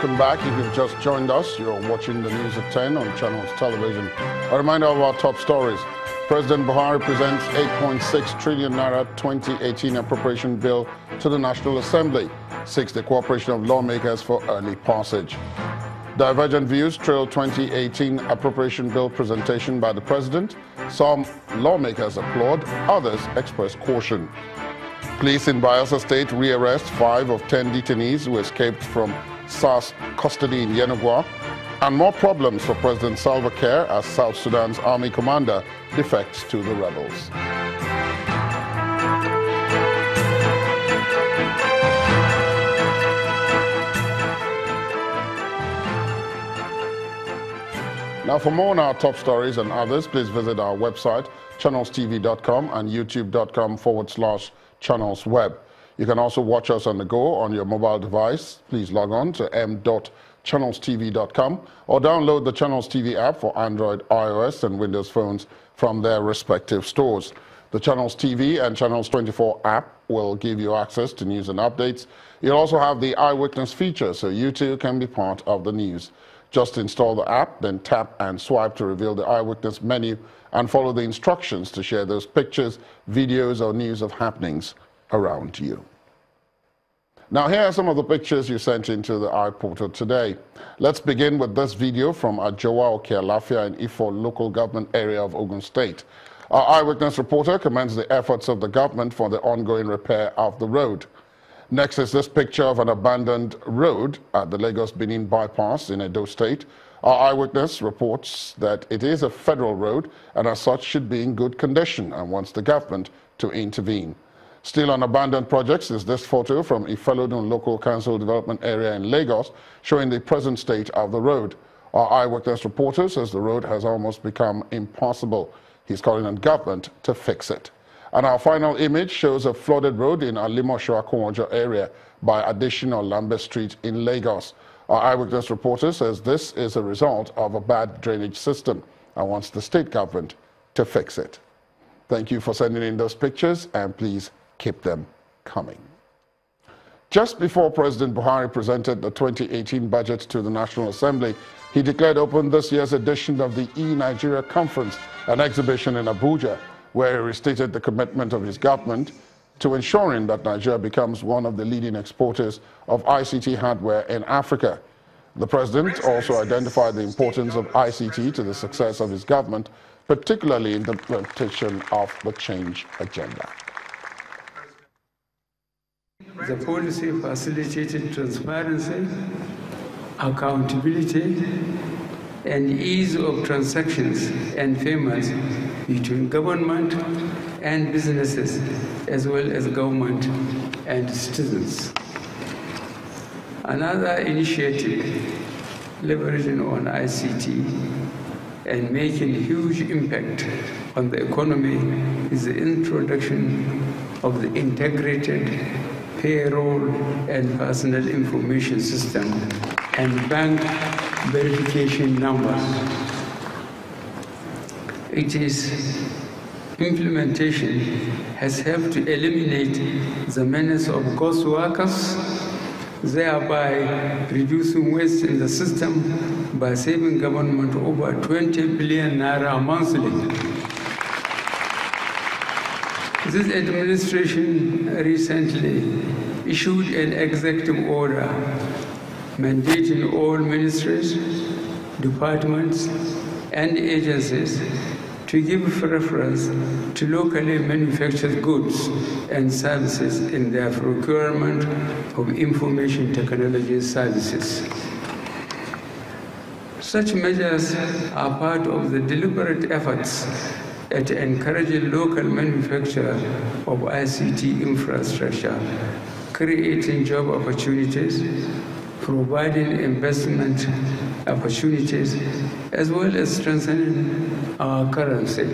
welcome back. If you've just joined us, you're watching the news at 10 on Channels Television. A reminder of our top stories. President Buhari presents 8.6 trillion naira 2018 appropriation bill to the National Assembly, seeks the cooperation of lawmakers for early passage. Divergent views trail 2018 appropriation bill presentation by the president. Some lawmakers applaud, others express caution. Police in Bayelsa State rearrest 5 of 10 detainees who escaped from SARS custody in Yenagoa. And more problems for President Salva Kiir as South Sudan's army commander defects to the rebels. Now, for more on our top stories and others, please visit our website, channelstv.com and youtube.com/channelsweb. You can also watch us on the go on your mobile device. Please log on to m.channelstv.com or download the Channels TV app for Android, iOS, and Windows phones from their respective stores. The Channels TV and Channels 24 app will give you access to news and updates. You'll also have the Eyewitness feature, so you too can be part of the news. Just install the app, then tap and swipe to reveal the Eyewitness menu and follow the instructions to share those pictures, videos, or news of happenings around you. Now, here are some of the pictures you sent into the iPortal today. Let's begin with this video from Ajowa Okealafia in Ifo local government area of Ogun State. Our Eyewitness reporter commends the efforts of the government for the ongoing repair of the road. Next is this picture of an abandoned road at the Lagos-Benin bypass in Edo State. Our Eyewitness reports that it is a federal road and as such should be in good condition and wants the government to intervene. Still on abandoned projects is this photo from Ifelodun Local Council Development Area in Lagos showing the present state of the road. Our Eyewitness reporter says the road has almost become impassable. He's calling on government to fix it. And our final image shows a flooded road in Alimosho-Akonwojo area by additional Lambe Street in Lagos. Our Eyewitness reporter says this is a result of a bad drainage system and wants the state government to fix it. Thank you for sending in those pictures, and please keep them coming. Just before President Buhari presented the 2018 budget to the National Assembly, he declared open this year's edition of the E-Nigeria Conference, an exhibition in Abuja, where he restated the commitment of his government to ensuring that Nigeria becomes one of the leading exporters of ICT hardware in Africa. The president also identified the importance of ICT to the success of his government, particularly in the implementation of the change agenda. The policy facilitated transparency, accountability, and ease of transactions and payments between government and businesses, as well as government and citizens. Another initiative leveraging on ICT and making a huge impact on the economy is the introduction of the integrated payroll and personal information system and bank verification numbers. Its implementation has helped to eliminate the menace of ghost workers, thereby reducing waste in the system by saving government over 20 billion naira monthly. This administration recently issued an executive order mandating all ministries, departments, and agencies to give preference to locally manufactured goods and services in their procurement of information technology services. Such measures are part of the deliberate efforts at encouraging local manufacture of ICT infrastructure, creating job opportunities, providing investment opportunities, as well as strengthening our currency.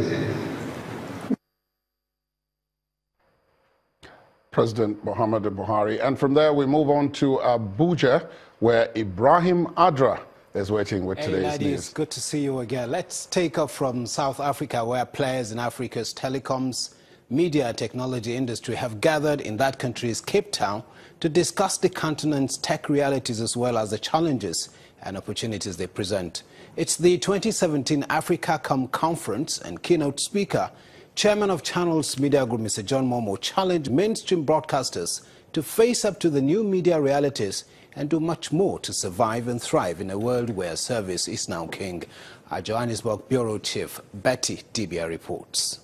President Muhammadu Buhari. And from there, we move on to Abuja, where Ibrahim Adra is waiting with today's news. Good to see you again. Let's take up from South Africa, where players in Africa's telecoms media and technology industry have gathered in that country's Cape Town to discuss the continent's tech realities as well as the challenges and opportunities they present. It's the 2017 AfricaCom Conference, and keynote speaker, Chairman of Channels Media Group, Mr. John Momo, challenged mainstream broadcasters to face up to the new media realities and do much more to survive and thrive in a world where service is now king. Our Johannesburg Bureau Chief, Pt.2 reports.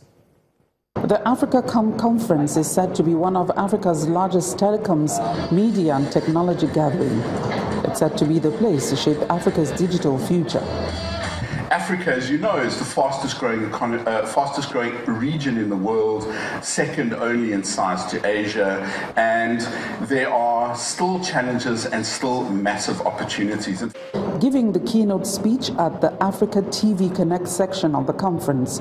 The AfricaCom Conference is said to be one of Africa's largest telecoms, media and technology gathering. It's said to be the place to shape Africa's digital future. Africa, as you know, is the fastest growing region in the world, second only in size to Asia, and there are still challenges and still massive opportunities. Giving the keynote speech at the Africa TV Connect section of the conference,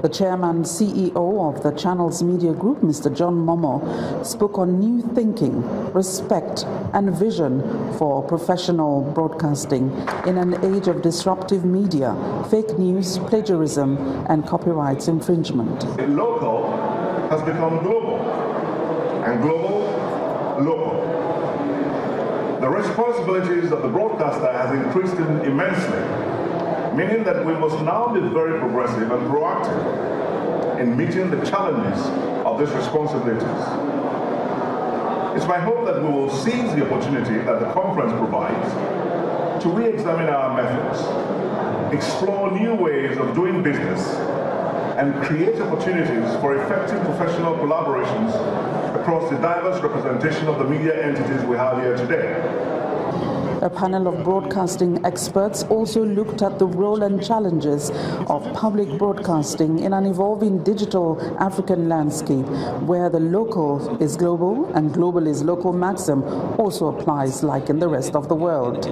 the chairman CEO of the Channels Media Group, Mr. John Momo, spoke on new thinking, respect and vision for professional broadcasting in an age of disruptive media, fake news, plagiarism and copyright infringement. Local has become global, and global, local. The responsibilities of the broadcaster has increased immensely, meaning that we must now be very progressive and proactive in meeting the challenges of these responsibilities. It's my hope that we will seize the opportunity that the conference provides to re-examine our methods, explore new ways of doing business, and create opportunities for effective professional collaborations across the diverse representation of the media entities we have here today. A panel of broadcasting experts also looked at the role and challenges of public broadcasting in an evolving digital African landscape where the local is global and global is local maxim also applies like in the rest of the world.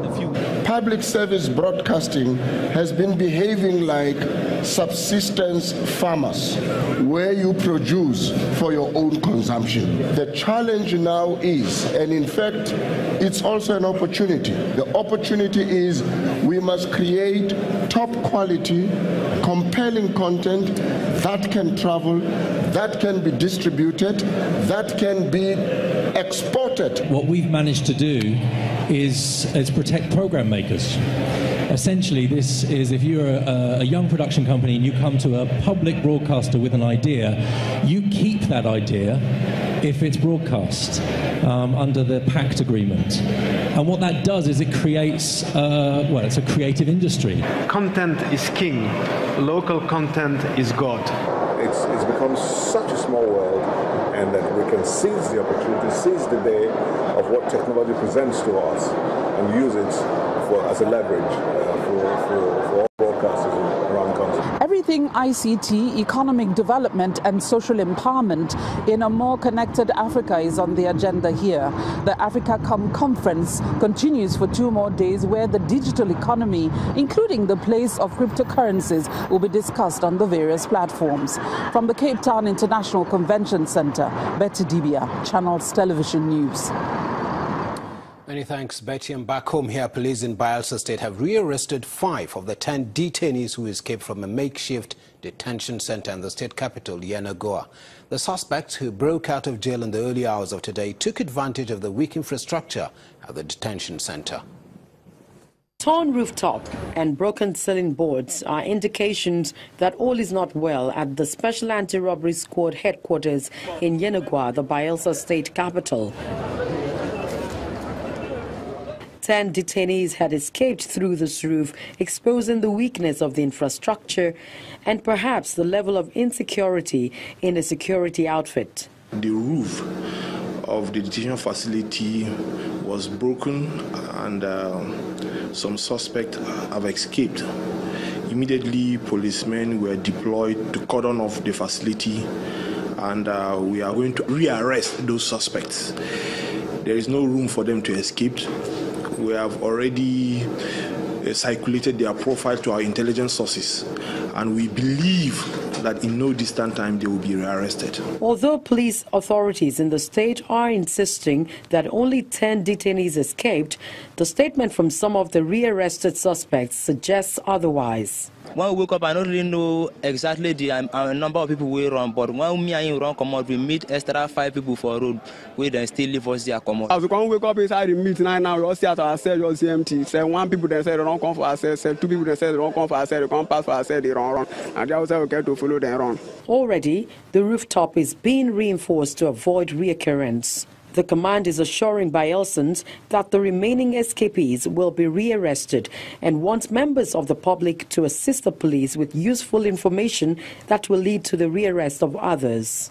Public service broadcasting has been behaving like subsistence farmers where you produce for your own consumption. The challenge now is, and in fact, it's also an opportunity. The opportunity is we must create top quality, compelling content that can travel, that can be distributed, that can be exported. What we've managed to do is protect program makers. Essentially, this is if you're a young production company and you come to a public broadcaster with an idea, you keep that idea if it's broadcast under the pact agreement. And what that does is it creates, it's a creative industry. Content is king. Local content is God. It's become such a small world, and that we can seize the opportunity, seize the day of what technology presents to us and use it as a leverage for all broadcasters around the country. Everything ICT, economic development and social empowerment in a more connected Africa is on the agenda here. The AfricaCom Conference continues for 2 more days where the digital economy, including the place of cryptocurrencies, will be discussed on the various platforms. From the Cape Town International Convention Center, Pt.2, Channels Television News. Many thanks, Betty. And back home here, police in Bayelsa State have rearrested 5 of the 10 detainees who escaped from a makeshift detention center in the state capital, Yenagoa. The suspects, who broke out of jail in the early hours of today, took advantage of the weak infrastructure at the detention center. Torn rooftop and broken ceiling boards are indications that all is not well at the Special Anti-Robbery Squad headquarters in Yenagoa, the Bayelsa State capital. 10 detainees had escaped through this roof, exposing the weakness of the infrastructure and perhaps the level of insecurity in a security outfit. The roof of the detention facility was broken, and some suspects have escaped. Immediately, policemen were deployed to cordon off the facility, and we are going to rearrest those suspects. There is no room for them to escape. We have already circulated their profile to our intelligence sources, and we believe that in no distant time they will be rearrested. Although police authorities in the state are insisting that only 10 detainees escaped, the statement from some of the rearrested suspects suggests otherwise. When we wake up, I don't really know exactly the number of people we run, but when me and him run come out, we meet extra 5 people for road, we then still leave us there come out. As we come wake up inside the meeting now, we all see at ourselves, we all see empty. Say 1 people they say they don't come for ourselves, say 2 people they say they don't come for ourselves, they come pass for ourselves, they run. And they also get to follow them run. Already, the rooftop is being reinforced to avoid reoccurrence. The command is assuring Bayelsans that the remaining escapees will be rearrested and wants members of the public to assist the police with useful information that will lead to the rearrest of others.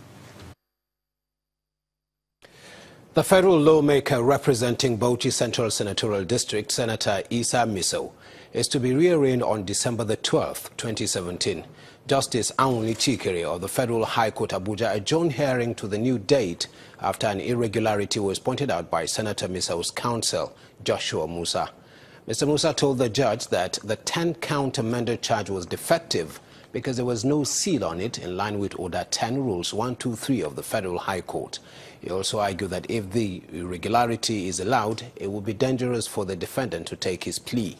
The federal lawmaker representing Bauchi Central Senatorial District, Senator Isa Miso, is to be rearranged on December the 12th, 2017. Justice Anwuli Chikere of the Federal High Court Abuja adjourned hearing to the new date after an irregularity was pointed out by Senator Miso's counsel, Joshua Musa. Mr. Musa told the judge that the 10-count amended charge was defective because there was no seal on it in line with Order 10 Rules 123 of the Federal High Court. He also argued that if the irregularity is allowed, it would be dangerous for the defendant to take his plea.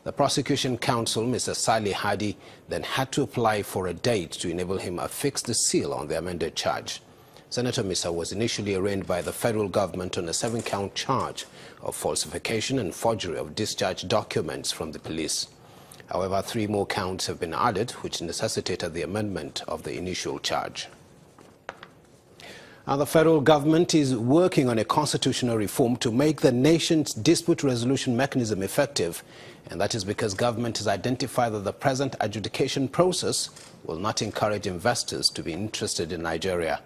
The prosecution counsel, Mr. Salih Hadi, then had to apply for a date to enable him to affix the seal on the amended charge. Senator Misa was initially arraigned by the federal government on a 7-count charge of falsification and forgery of discharge documents from the police. However, 3 more counts have been added, which necessitated the amendment of the initial charge. And the federal government is working on a constitutional reform to make the nation's dispute resolution mechanism effective. And that is because government has identified that the present adjudication process will not encourage investors to be interested in Nigeria.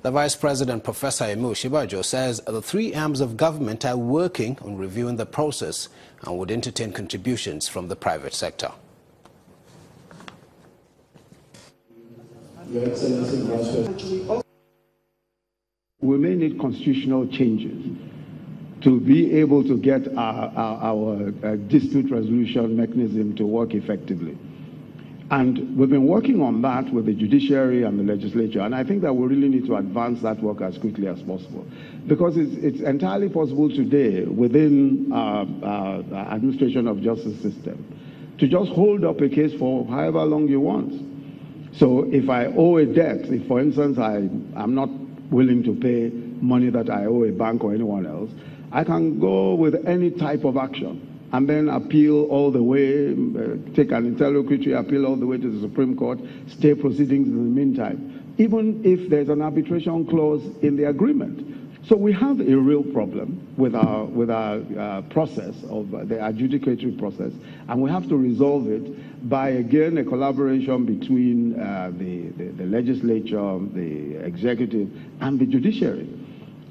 The Vice President, Professor Emu Shibajo, says the 3 arms of government are working on reviewing the process and would entertain contributions from the private sector. Your Excellency, Vice President. We may need constitutional changes to be able to get our dispute resolution mechanism to work effectively. And we've been working on that with the judiciary and the legislature, and I think that we really need to advance that work as quickly as possible. Because it's entirely possible today within administration of justice system to just hold up a case for however long you want. So if I owe a debt, if for instance I'm not willing to pay money that I owe a bank or anyone else, I can go with any type of action and then appeal all the way, take an interlocutory appeal all the way to the Supreme Court, stay proceedings in the meantime, even if there's an arbitration clause in the agreement. So we have a real problem with our process of the adjudicatory process, and we have to resolve it by, again, a collaboration between the legislature, the executive, and the judiciary.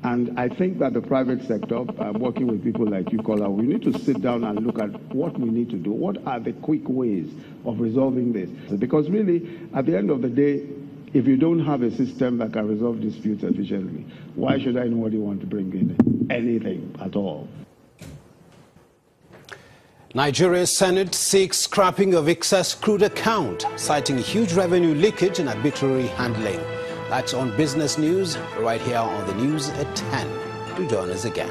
And I think that the private sector, working with people like you, Kola, we need to sit down and look at what we need to do. What are the quick ways of resolving this? Because really, at the end of the day, if you don't have a system that can resolve disputes efficiently, why should anybody want to bring in anything at all? Nigeria's Senate seeks scrapping of excess crude account, citing huge revenue leakage and arbitrary handling. That's on Business News, right here on the news at 10. Do join us again.